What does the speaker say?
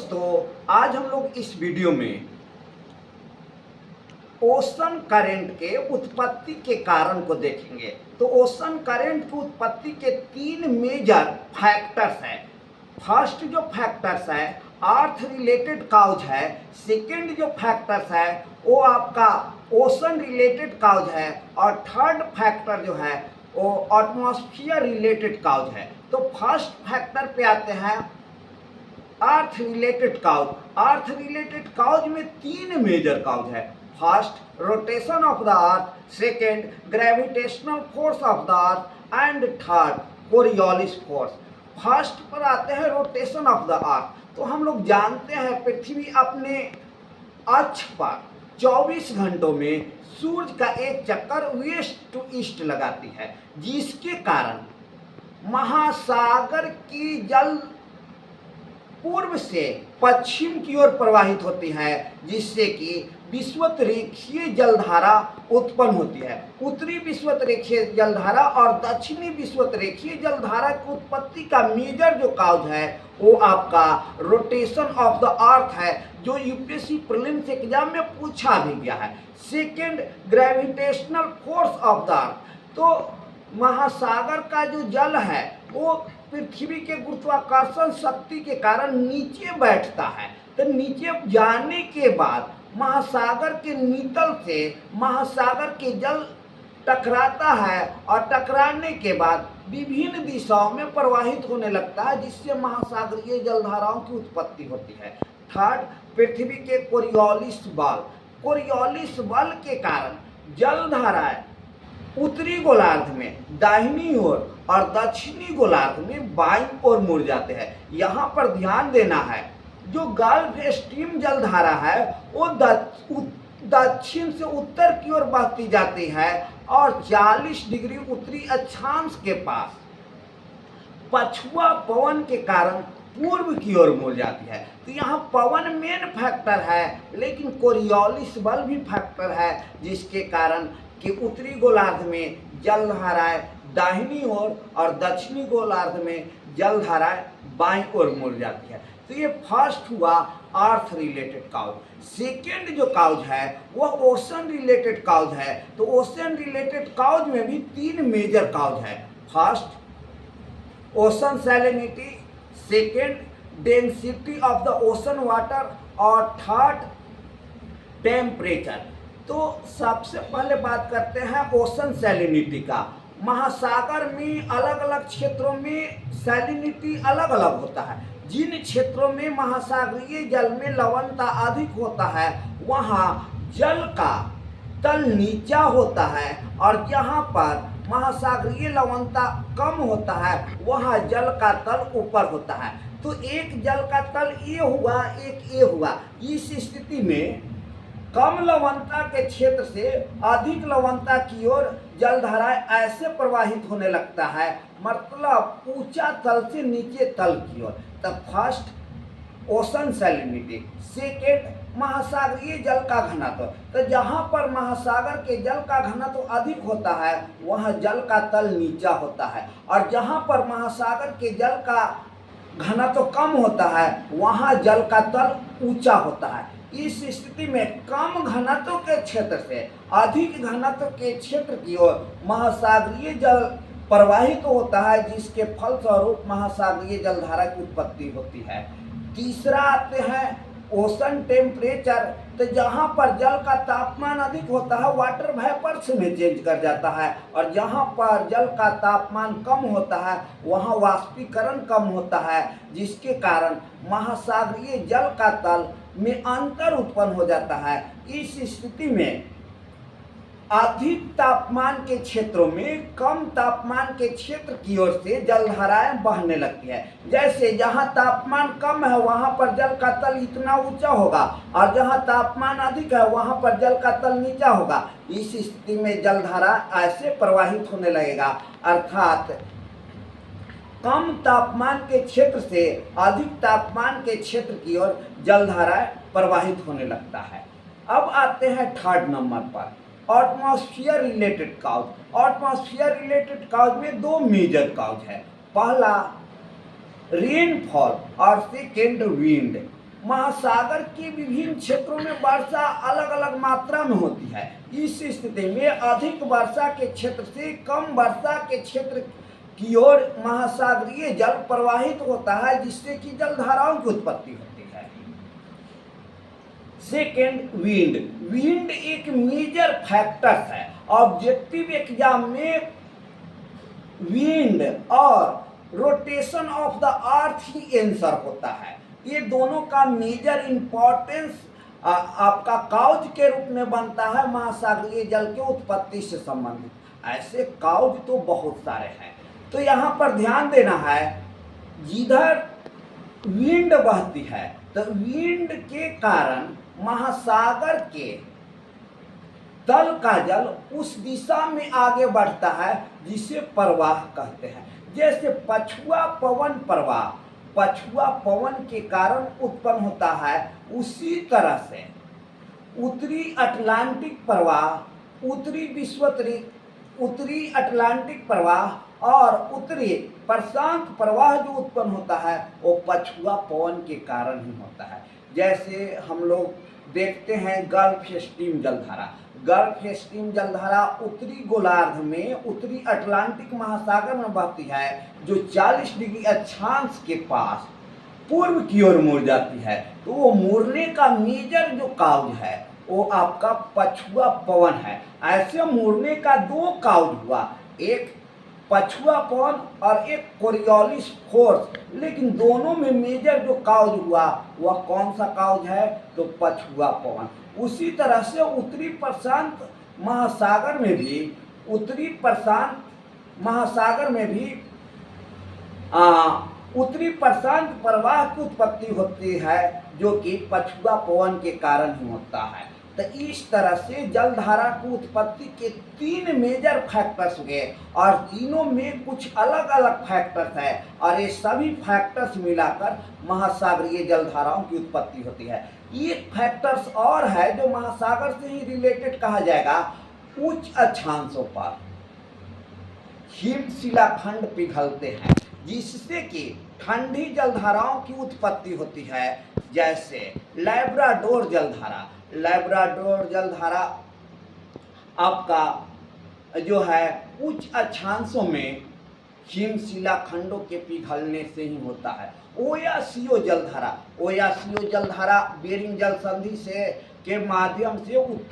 तो आज हम लोग इस वीडियो में ओशन करंट के उत्पत्ति के कारण को देखेंगे। तो ओशन करंट की उत्पत्ति के तीन मेजर फैक्टर्स हैं। फर्स्ट जो फैक्टर्स है अर्थ रिलेटेड काउज है। सेकंड जो फैक्टर्स है वो आपका ओशन रिलेटेड काउज है। और थर्ड फैक्टर जो है वो एटमॉस्फेयर रिलेटेड काउज है। तो फर्स्ट फैक्टर पे आते हैं अर्थ रिलेटेड काउज। अर्थ रिलेटेड काउज में तीन मेजर काउज है। First rotation of the earth, second gravitational force of the earth and third Coriolis force. First पर आते हैं रोटेशन ऑफ द अर्थ। तो हम लोग जानते हैं पृथ्वी अपने अक्ष पर 24 घंटों में सूर्य का एक चक्कर वेस्ट टू ईस्ट लगाती है, जिसके कारण महासागर की जल पूर्व से पश्चिम की ओर प्रवाहित होती है, जिससे कि विषुवत रेखीय जलधारा उत्पन्न होती है। उत्तरी विषुवत रेखीय जलधारा और दक्षिणी विषुवत रेखीय जलधारा की उत्पत्ति का मेजर जो काउज है वो आपका रोटेशन ऑफ द अर्थ है, जो यूपीएससी प्रीलिम्स एग्जाम में पूछा भी गया है। Second gravitational force of the earth. तो महासागर का जो जल है वो पृथ्वी के गुरुत्वाकर्षण शक्ति के कारण नीचे बैठता है। तो नीचे जाने के बाद महासागर के नितल से महासागर के जल टकराता है और टकराने के बाद विभिन्न दिशाओं में प्रवाहित होने लगता है, जिससे महासागरीय जलधाराओं की उत्पत्ति होती है। थर्ड, पृथ्वी के कोरियोलिस बल। कोरियोलिस बल के कारण जलधाराएं उत्तरी गोलार्ध में दाहिनी ओर और दक्षिणी गोलार्ध में बाईं ओर मुड़ जाते हैं। यहाँ पर ध्यान देना है, जो गल्फ स्ट्रीम जलधारा है वो दक्षिण से उत्तर की ओर बहती जाती है और 40 डिग्री उत्तरी अक्षांश के पास पछुआ पवन के कारण पूर्व की ओर मुड़ जाती है। तो यहाँ पवन मेन फैक्टर है, लेकिन कोरियोलिस बल भी फैक्टर है, जिसके कारण कि उत्तरी गोलार्ध में जलधाराएं दाहिनी ओर और दक्षिणी गोलार्ध में जलधाराएं बाईं ओर मुड़ जाती है। तो ये फर्स्ट हुआ अर्थ रिलेटेड काउज। सेकेंड जो काउज है वह ओशन रिलेटेड काउज है। तो ओशन रिलेटेड काउज में भी तीन मेजर काउज है। First ocean salinity, second density of the ocean water और थर्ड टेम्परेचर। तो सबसे पहले बात करते हैं ओशन सैलिनिटी का। महासागर में अलग अलग क्षेत्रों में सैलिनिटी अलग अलग होता है। जिन क्षेत्रों में महासागरीय जल में लवणता अधिक होता है वहाँ जल का तल नीचा होता है, और जहाँ पर महासागरीय लवणता कम होता है वहाँ जल का तल ऊपर होता है। तो एक जल का तल ये हुआ, एक ये हुआ। इस स्थिति में कम लवणता के क्षेत्र से अधिक लवणता की ओर जलधाराएं ऐसे प्रवाहित होने लगता है, मतलब ऊंचा तल से नीचे तल की ओर। तब फर्स्ट ओशन सैलिनिटी, सेकेंड महासागरीय जल का घनत्व। तो जहाँ पर महासागर के जल का घनत्व अधिक होता है वहाँ जल का तल नीचा होता है, और जहाँ पर महासागर के जल का घनत्व कम होता है वहाँ जल का तल ऊंचा होता है। इस स्थिति में कम घनत्व के क्षेत्र से अधिक घनत्व के क्षेत्र की ओर महासागरीय जल प्रवाहित होता है, जिसके फलस्वरूप महासागरीय जलधारा की उत्पत्ति होती है। तीसरा आते हैं ओशन टेम्परेचर। तो जहाँ पर जल का तापमान अधिक होता है वाटर वेपर्स में चेंज कर जाता है, और जहाँ पर जल का तापमान कम होता है वहाँ वाष्पीकरण कम होता है, जिसके कारण महासागरीय जल का तल में अंतर उत्पन्न हो जाता है। इस स्थिति में अधिक तापमान के क्षेत्रों में कम तापमान के क्षेत्र की ओर से जलधाराएं बहने लगती है। जैसे जहां तापमान कम है वहां पर जल का तल इतना ऊंचा होगा, और जहां तापमान अधिक है वहां पर जल का तल नीचा होगा। इस स्थिति में जलधारा ऐसे प्रवाहित होने लगेगा, अर्थात कम तापमान के क्षेत्र से अधिक तापमान के क्षेत्र की ओर जलधाराएं प्रवाहित होने लगता है। अब आते हैं थर्ड नंबर पर atmosphere related causes. Atmosphere related causes में दो मेजर काउज है। पहला रेनफॉल और सेकेंड विंड। महासागर के विभिन्न क्षेत्रों में वर्षा अलग अलग मात्रा में होती है। इस स्थिति में अधिक वर्षा के क्षेत्र से कम वर्षा के क्षेत्र की ओर महासागरीय जल प्रवाहित होता है, जिससे कि जलधाराओं की उत्पत्ति होती है। Second, wind. विंड एक मेजर फैक्टर है। ऑब्जेक्टिव एग्जाम में विंड और rotation of the earth he answer होता है। ये दोनों का मेजर इंपॉर्टेंस आपका काउज के रूप में बनता है महासागरीय जल के उत्पत्ति से संबंधित। ऐसे काउज तो बहुत सारे हैं, तो यहाँ पर ध्यान देना है, जिधर विंड बहती है तो विंड के कारण महासागर के तल का जल उस दिशा में आगे बढ़ता है जिसे प्रवाह कहते हैं। जैसे पछुआ पवन प्रवाह पछुआ पवन के कारण उत्पन्न होता है, उसी तरह से उत्तरी अटलांटिक प्रवाह, उत्तरी अटलांटिक प्रवाह और उत्तरी प्रशांत प्रवाह जो उत्पन्न होता है वो पछुआ पवन के कारण ही होता है। जैसे हम लोग देखते हैं गल्फ स्ट्रीम जलधारा। गल्फ स्ट्रीम जलधारा उत्तरी गोलार्ध में उत्तरी अटलांटिक महासागर में बहती है, जो 40 डिग्री अक्षांश के पास पूर्व की ओर मुड़ जाती है। तो वो मुड़ने का मेजर जो काउज है वो आपका पछुआ पवन है। ऐसे मुड़ने का दो काउज हुआ, एक पछुआ पवन और एक कोरियोलिस फोर्स, लेकिन दोनों में मेजर जो काउज हुआ वह कौन सा काउज है? तो पछुआ पवन। उसी तरह से उत्तरी प्रशांत महासागर में भी उत्तरी प्रशांत प्रवाह की उत्पत्ति होती है, जो कि पछुआ पवन के कारण ही होता है। तो इस तरह से जलधारा की उत्पत्ति के 3 मेजर फैक्टर्स हुए और तीनों में कुछ अलग अलग फैक्टर्स है, और ये सभी फैक्टर्स मिलाकर महासागरीय जलधाराओं की उत्पत्ति होती है। एक फैक्टर्स और है जो महासागर से ही रिलेटेड कहा जाएगा। उच्च अक्षांशों पर हिमशिलाखंड पिघलते हैं, जिससे कि ठंडी जलधाराओं की उत्पत्ति होती है। जैसे लैब्राडोर जलधारा आपका जो है उच्च अक्षांशों में हिमशिलाखंडों के पिघलने से ही होता है। ओयासियो जलधारा बेरिंग जल संधि से के माध्यम से उत्तर